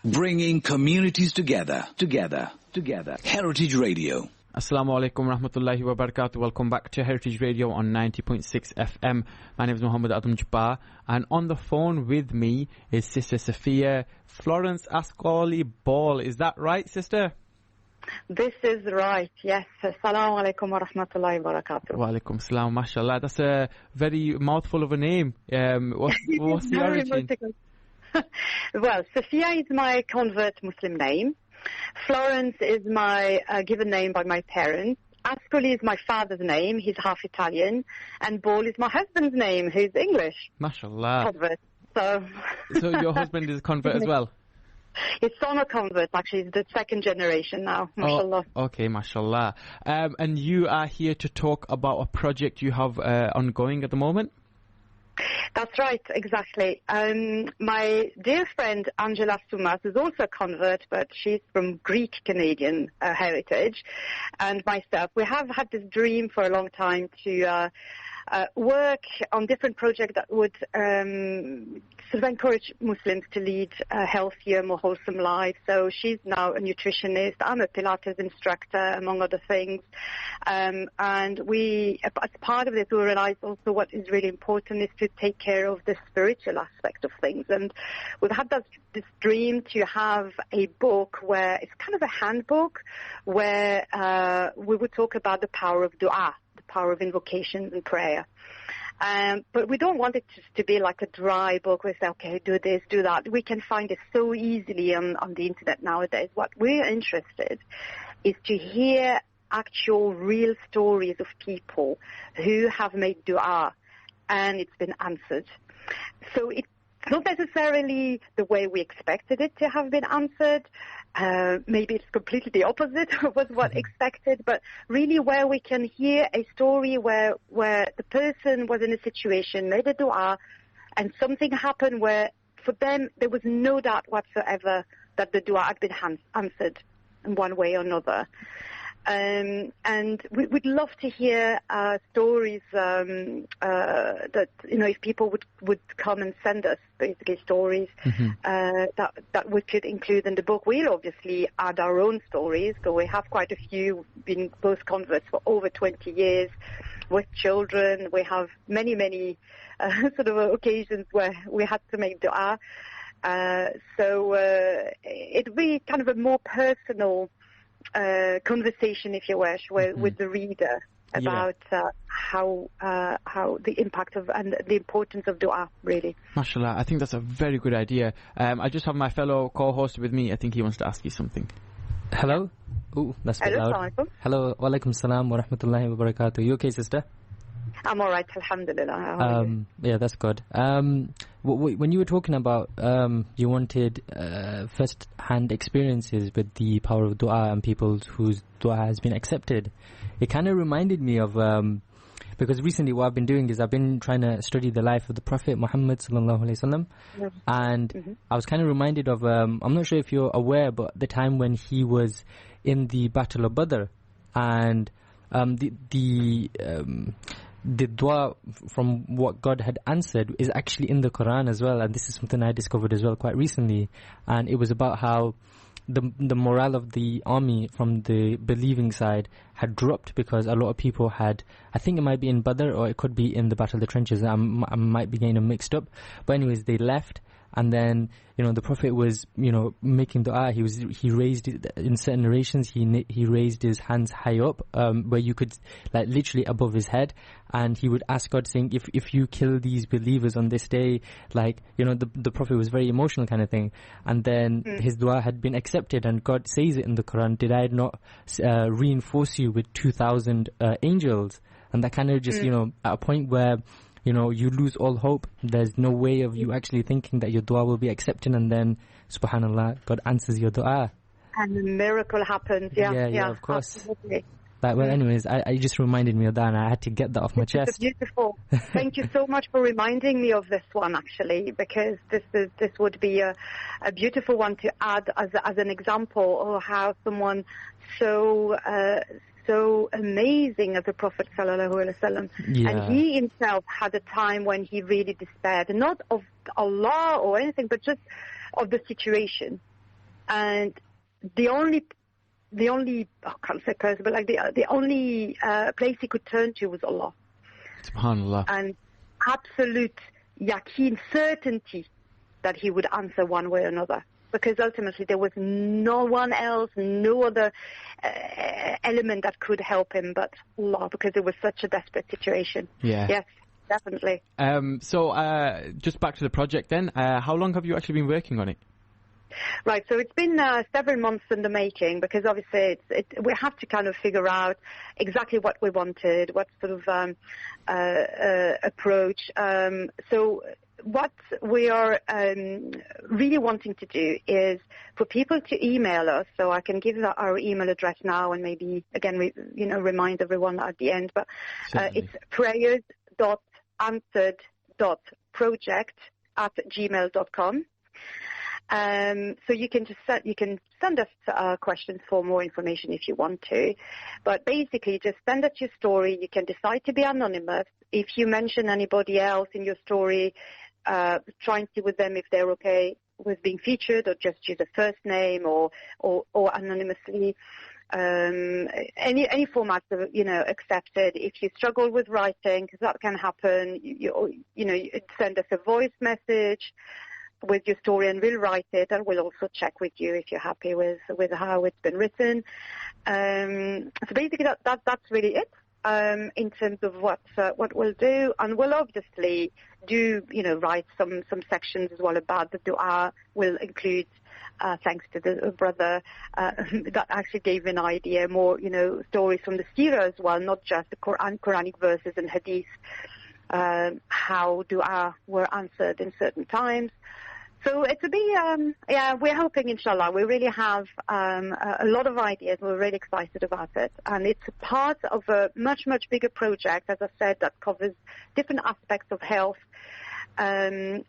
Bringing communities together. Heritage Radio. Assalamu alaikum rahmatullahi wa barakatuh. Welcome back to Heritage Radio on 90.6 FM. My name is Muhammad Adam Jabbar, and on the phone with me is Sister Safiya Florence Ascoli Ball. Is that right, Sister? This is right, yes. Assalamu alaikum wa rahmatullahi wa barakatuh. Wa alaikum salam, mashallah. That's a very mouthful of a name. What's the origin? Well, Safiya is my convert Muslim name. Florence is my given name by my parents. Ascoli is my father's name. He's half Italian. And Ball is my husband's name, who's English. Mashallah. Convert. So your husband is convert as well? His son a convert, actually. He's the second generation now, mashallah. Oh, okay, mashallah. And you are here to talk about a project you have ongoing at the moment? That's right, exactly. My dear friend Angela Sumas is also a convert, but she's from Greek-Canadian heritage. And myself, we have had this dream for a long time to work on different projects that would sort of encourage Muslims to lead a healthier, more wholesome life. So she's now a nutritionist. I'm a Pilates instructor, among other things. And we, as part of this, we realized also what is really important is to take care of the spiritual aspect of things. And we've had this dream to have a book where it's kind of a handbook where we would talk about the power of dua, the power of invocations and prayer. But we don't want it to be like a dry book where we say, okay, do this, do that. We can find it so easily on the internet nowadays. What we're interested is to hear actual real stories of people who have made dua and it's been answered. So it's not necessarily the way we expected it to have been answered. Maybe it's completely the opposite of what expected, but really where we can hear a story where the person was in a situation, made a dua, and something happened where for them there was no doubt whatsoever that the dua had been answered in one way or another. And we'd love to hear stories that, you know, if people would come and send us basically stories that we could include in the book. We'll obviously add our own stories, so we have quite a few, been both converts for over 20 years with children. We have many sort of occasions where we had to make dua. So it'd be kind of a more personal conversation, if you wish, with the reader about how the impact of and the importance of dua, really. Mashallah, I think that's a very good idea. I just have my fellow co-host with me. I think he wants to ask you something. Hello? Ooh, that's a bit loud. Hello, wa alaikum salam wa rahmatullahi wa barakatuh. You okay, sister? I'm all right, alhamdulillah. Yeah, that's good. When you were talking about you wanted first-hand experiences with the power of dua and people whose dua has been accepted, it kind of reminded me of because recently what I've been doing is I've been trying to study the life of the Prophet Muhammad sallallahu alaihi wasallam, and I was kind of reminded of I'm not sure if you're aware, but the time when he was in the Battle of Badr, and the dua from what God had answered is actually in the Quran as well, and this is something I discovered as well quite recently. And it was about how the morale of the army from the believing side had dropped because a lot of people had, I think it might be in Badr or it could be in the Battle of the Trenches, I might be getting them mixed up, but anyways they left. And then, you know, the Prophet was, you know, making dua. He raised it, in certain narrations, he raised his hands high up, where you could, like, literally above his head. And he would ask God, saying, if you kill these believers on this day, like, you know, the Prophet was very emotional kind of thing. And then his dua had been accepted, and God says it in the Quran, did I not reinforce you with 2,000 angels? And that kind of just, you know, at a point where, you know, you lose all hope. There's no way of you actually thinking that your dua will be accepted, and then, subhanallah, God answers your dua. And a miracle happens, yeah, of course. Absolutely. But, well, anyways, I just reminded me of that, and I had to get that off my chest. Beautiful. Thank you so much for reminding me of this one, actually, because this would be a beautiful one to add as an example of how someone so amazing as the Prophet sallallahu alaihi wasallam, and he himself had a time when he really despaired, not of Allah or anything, but just of the situation. And the only I can't say curse, but like the only place he could turn to was Allah. SubhanAllah. And absolute yaqeen, certainty that he would answer one way or another. Because ultimately there was no one else, no other element that could help him but Allah, because it was such a desperate situation. Yeah. Yes, definitely. So just back to the project then. How long have you actually been working on it? Right, so it's been several months in the making, because obviously we have to kind of figure out exactly what we wanted, what sort of approach. So what we are really wanting to do is for people to email us. So I can give our email address now, and maybe again remind everyone at the end. But it's prayers.answered.project@gmail.com. So you can send us questions for more information if you want to, but basically just send us your story. You can decide to be anonymous. If you mention anybody else in your story, try and see with them if they're okay with being featured, or just use a first name or anonymously. Any formats are, accepted. If you struggle with writing, because that can happen, you send us a voice message with your story, and we'll write it, and we'll also check with you if you're happy with how it's been written. So basically, that's really it in terms of what we'll do, and we'll obviously do write some sections as well about the dua. We'll include thanks to the brother that actually gave an idea, more stories from the seerah as well, not just the Quranic verses and hadith, how dua were answered in certain times. So it'll be, we're hoping, inshallah. We really have a lot of ideas. We're really excited about it. And it's part of a much, much bigger project, as I said, that covers different aspects of health. And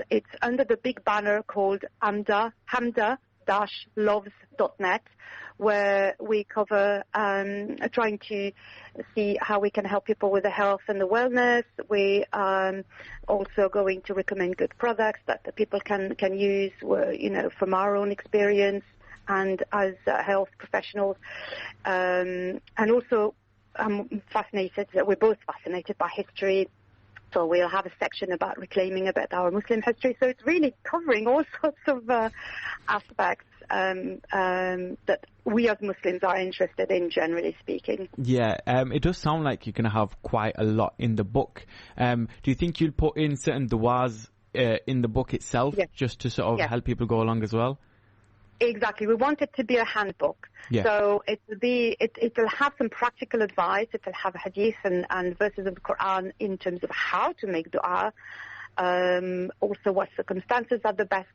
it's under the big banner called Hamda-Loves.net, where we cover trying to see how we can help people with the health and the wellness. We also going to recommend good products that the people can use, from our own experience and as health professionals. And also, I'm fascinated. We're both fascinated by history. So we'll have a section about reclaiming about our Muslim history. So it's really covering all sorts of aspects that we as Muslims are interested in, generally speaking. Yeah, it does sound like you're going to have quite a lot in the book. Do you think you'll put in certain du'as in the book itself, yes, just to sort of help people go along as well? Exactly. We want it to be a handbook. Yeah. So it'll have some practical advice. It'll have hadith and verses of the Quran in terms of how to make dua. Also what circumstances are the best,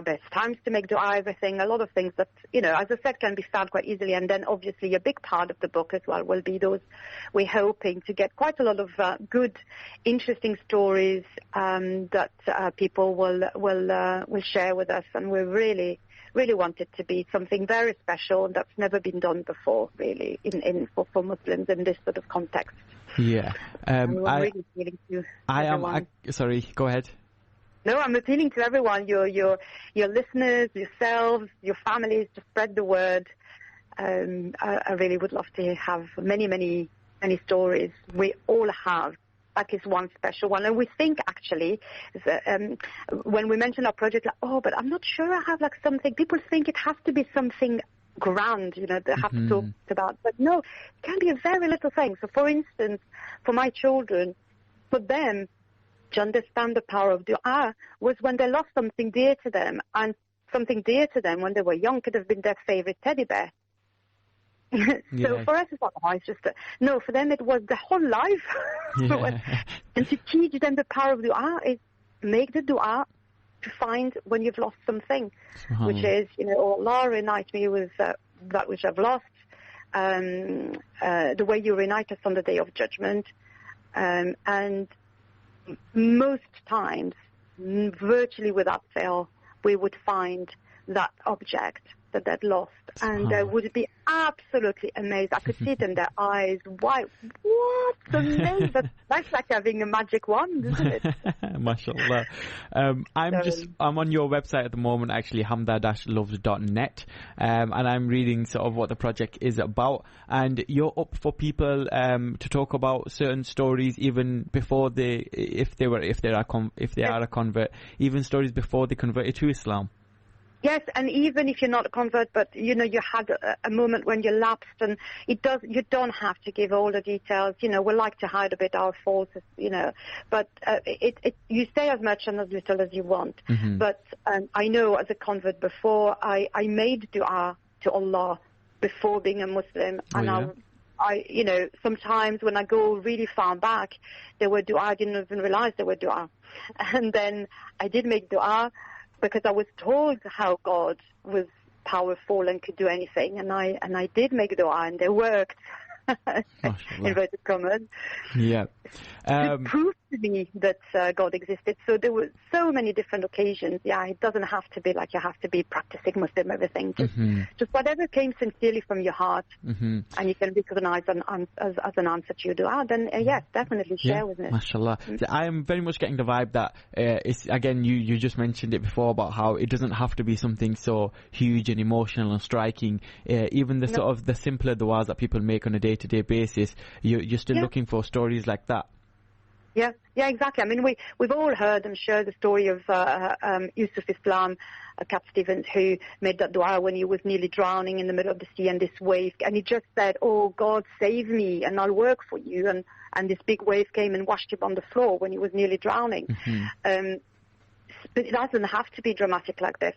best times to make dua, everything. A lot of things that, as I said, can be found quite easily. And then obviously a big part of the book as well will be those. We're hoping to get quite a lot of good, interesting stories that people will share with us. And we're really want it to be something very special that's never been done before, really, for Muslims in this sort of context. Yeah. Really appealing to everyone. Sorry, go ahead. No, I'm appealing to everyone, your listeners, yourselves, your families, to spread the word. I really would love to have many, many, many stories. We all have at least one special one. And we think, actually, when we mention our project, but I'm not sure I have something. People think it has to be something grand, they have to talk about. But no, it can be a very little thing. So, for instance, for my children, for them to understand the power of dua was when they lost something dear to them. And something dear to them when they were young could have been their favorite teddy bear. So for us, it's not, it's just no. For them, it was the whole life. And to teach them the power of dua is make the dua to find when you've lost something, which is, Allah, reunite me with that which I've lost. The way you reunite us on the Day of Judgment, and most times, virtually without fail, we would find that object that they'd lost, and they would be absolutely amazed. I could see it in their eyes. Why? What? Amazing! That's like having a magic wand, isn't it? MashaAllah. I'm on your website at the moment, actually, hamda-loves.net, and I'm reading sort of what the project is about. And you're up for people to talk about certain stories even before if they are a convert, even stories before they converted to Islam. Yes, and even if you're not a convert, but you had a moment when you lapsed, and you don't have to give all the details. We like to hide a bit our faults, but you say as much and as little as you want. Mm-hmm. But I know as a convert before, I made dua to Allah before being a Muslim, and I sometimes when I go really far back, there were dua I didn't even realize there were dua, and then I did make dua, because I was told how God was powerful and could do anything, and I did make dua, and they worked. Inverted commas. Yeah. To prove to me that God existed. So there were so many different occasions. Yeah, it doesn't have to be like you have to be practicing Muslim everything. Just whatever came sincerely from your heart, and you can recognize as an answer to your dua, then yes, definitely share with me. MashaAllah. So I am very much getting the vibe that it's, again, you just mentioned it before about how it doesn't have to be something so huge and emotional and striking. Even the sort of the simpler duas that people make on a day-to-day basis, you're still looking for stories like that. Yeah, exactly. I mean, we've all heard, I'm sure, the story of Yusuf Islam, Cap Stevens, who made that dua when he was nearly drowning in the middle of the sea, and this wave, and he just said, "Oh God, save me, and I'll work for you." And this big wave came and washed him on the floor when he was nearly drowning. But it doesn't have to be dramatic like this.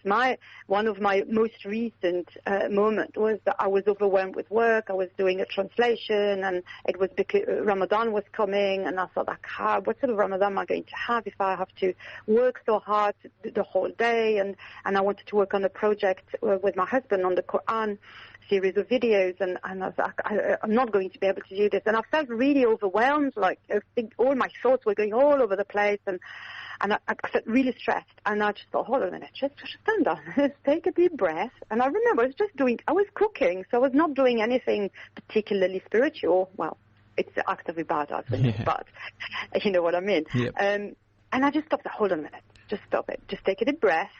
One of my most recent moments was that I was overwhelmed with work. I was doing a translation, and it was because Ramadan was coming, and I thought, what sort of Ramadan am I going to have if I have to work so hard the whole day? And I wanted to work on a project with my husband on the Quran series of videos, and I was like, I'm not going to be able to do this. And I felt really overwhelmed, like I think all my thoughts were going all over the place, and I felt really stressed, and I just thought, hold on a minute, just stand down, take a deep breath. And I remember I was cooking, so I was not doing anything particularly spiritual. Well, it's the act of ibadah, but you know what I mean. Yep. And I just stopped, hold on a minute, just stop it, just take a deep breath.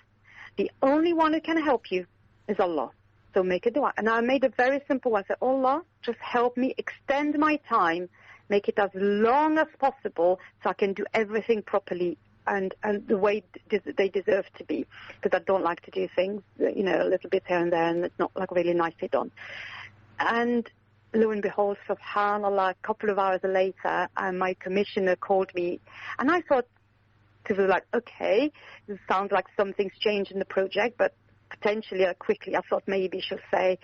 The only one who can help you is Allah. So make a dua. And I made a very simple one. I said, Allah, just help me extend my time, make it as long as possible so I can do everything properly and the way they deserve to be, because I don't like to do things, a little bit here and there, and it's not like really nicely done. And lo and behold, subhanAllah, a couple of hours later, my commissioner called me, and I thought, because it was like, okay, this sounds like something's changed in the project, but potentially quickly, I thought maybe she'll say,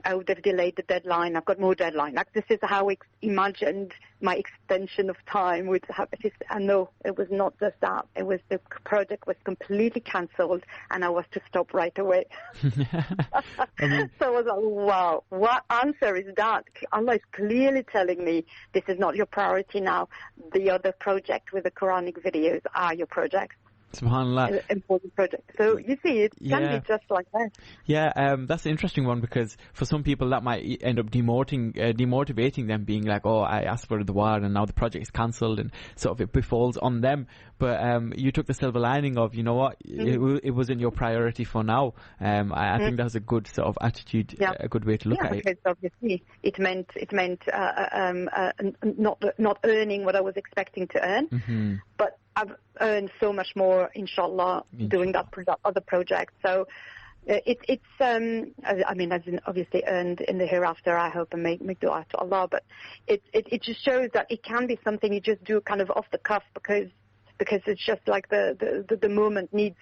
oh, they've delayed the deadline, I've got more deadline. Like, this is how I imagined my extension of time would happen. And no, it was not just that. It was the project was completely cancelled, and I was to stop right away. So I was like, wow, what answer is that? Allah is clearly telling me this is not your priority now. The other project with the Quranic videos are your projects. SubhanAllah. Important project. So you see, it can be just like that. Yeah, that's an interesting one, because for some people that might end up demotivating them, being like, oh, I asked for a dua and now the project is cancelled, and sort of it befalls on them. But you took the silver lining of, you know what, it wasn't your priority for now. I think that's a good sort of attitude, a good way to look at it. Because obviously it meant not earning what I was expecting to earn, but I've earned so much more, inshallah, doing that other project. So it's obviously earned in the hereafter, I hope, and make dua to Allah. But it just shows that it can be something you just do kind of off the cuff, because it's just like the moment needs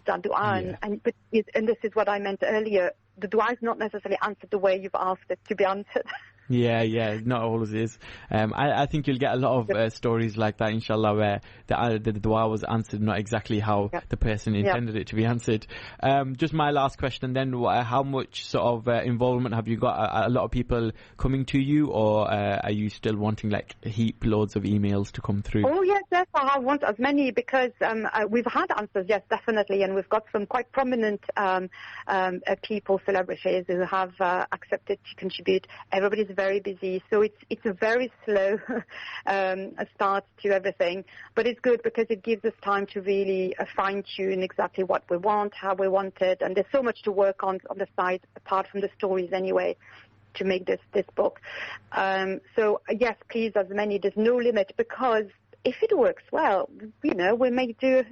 that dua. And this is what I meant earlier. The dua is not necessarily answered the way you've asked it to be answered. Yeah, not always is. I think you'll get a lot of stories like that, inshallah, where the dua was answered not exactly how the person intended it to be answered. Just my last question then, how much sort of involvement have you got? A lot of people coming to you, or are you still wanting like heap loads of emails to come through? Oh, yes, I want as many, because we've had answers, yes, definitely, and we've got some quite prominent people, celebrities, who have accepted to contribute. Everybody's very busy, so it's a very slow start to everything, but it's good because it gives us time to really fine-tune exactly what we want, how we want it, and there's so much to work on the side, apart from the stories anyway, to make this book. So yes, please, as many. There's no limit, because if it works well, we might do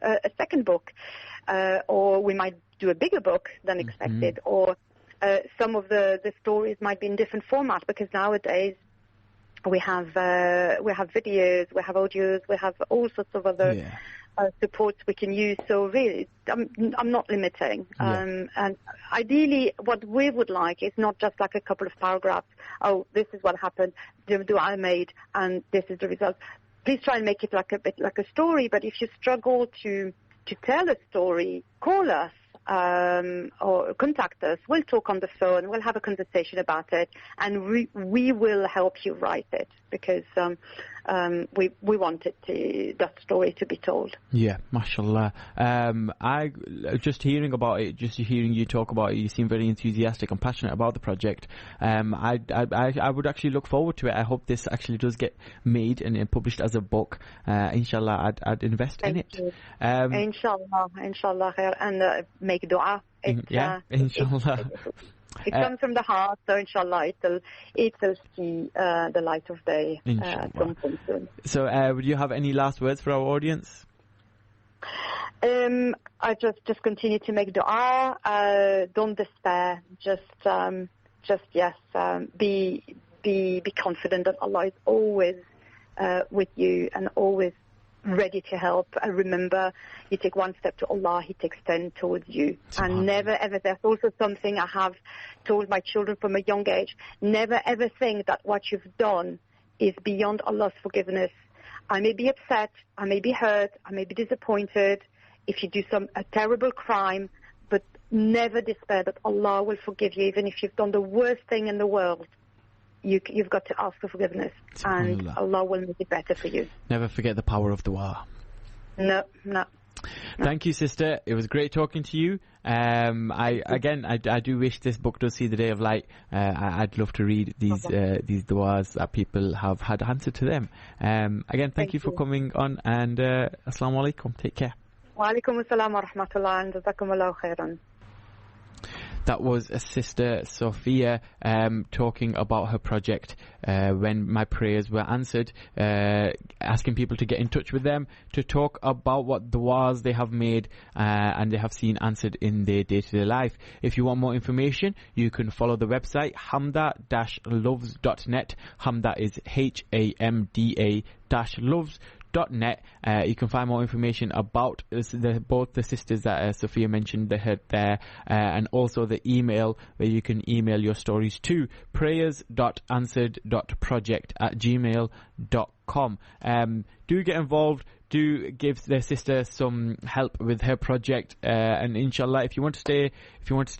a second book, or we might do a bigger book than expected, or some of the stories might be in different formats, because nowadays we have videos, we have audios, we have all sorts of other supports we can use. So really, I'm not limiting. And ideally, what we would like is not just like a couple of paragraphs. Oh, this is what happened. The dua I made, and this is the result. Please try and make it like a bit like a story. But if you struggle to tell a story, call us. Or contact us. We'll talk on the phone. We'll have a conversation about it, and we will help you write it, because we wanted that story to be told. Yeah, mashallah. I just hearing about it, just hearing you talk about it, you seem very enthusiastic and passionate about the project. I would actually look forward to it. I hope this actually does get made and published as a book. Inshallah, I'd invest in it. Inshallah, and make dua. Inshallah. It comes from the heart, so inshallah it'll see the light of day sometime soon. So would you have any last words for our audience? I just continue to make dua. Don't despair. Just yes. Be confident that Allah is always with you and always ready to help. And remember, you take one step to Allah, He takes 10 towards you. And never ever, there's also something I have told my children from a young age, never ever think that what you've done is beyond Allah's forgiveness. I may be upset, I may be hurt, I may be disappointed if you do a terrible crime, but never despair that Allah will forgive you, even if you've done the worst thing in the world. You've got to ask for forgiveness, and Allah will make it better for you. Never forget the power of dua. No. Thank you, sister. It was great talking to you. I do wish this book does see the day of light. I'd love to read these duas that people have had answered to them. Again, thank you for coming on, and assalamu alaikum. Take care. Wa alaikum assalam wa rahmatullah, and jazakumullahu khairan. That was a sister, Safiya, talking about her project when my prayers were answered, asking people to get in touch with them to talk about what du'as they have made and they have seen answered in their day-to-day life. If you want more information, you can follow the website hamda-loves.net. Hamda is HAMDA-loves.net. You can find more information about both the sisters that Safiya mentioned there, and also the email where you can email your stories to prayers.answered.project@gmail.com. Do get involved. Do give their sister some help with her project, and inshallah, if you want to stay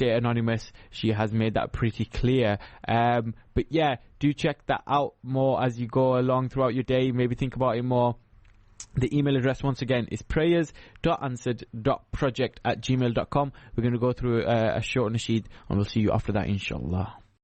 anonymous, she has made that pretty clear. But yeah, do check that out more as you go along throughout your day. Maybe think about it more. The email address once again is prayers.answered.project@gmail.com. We're going to go through a short nasheed, and we'll see you after that, inshallah.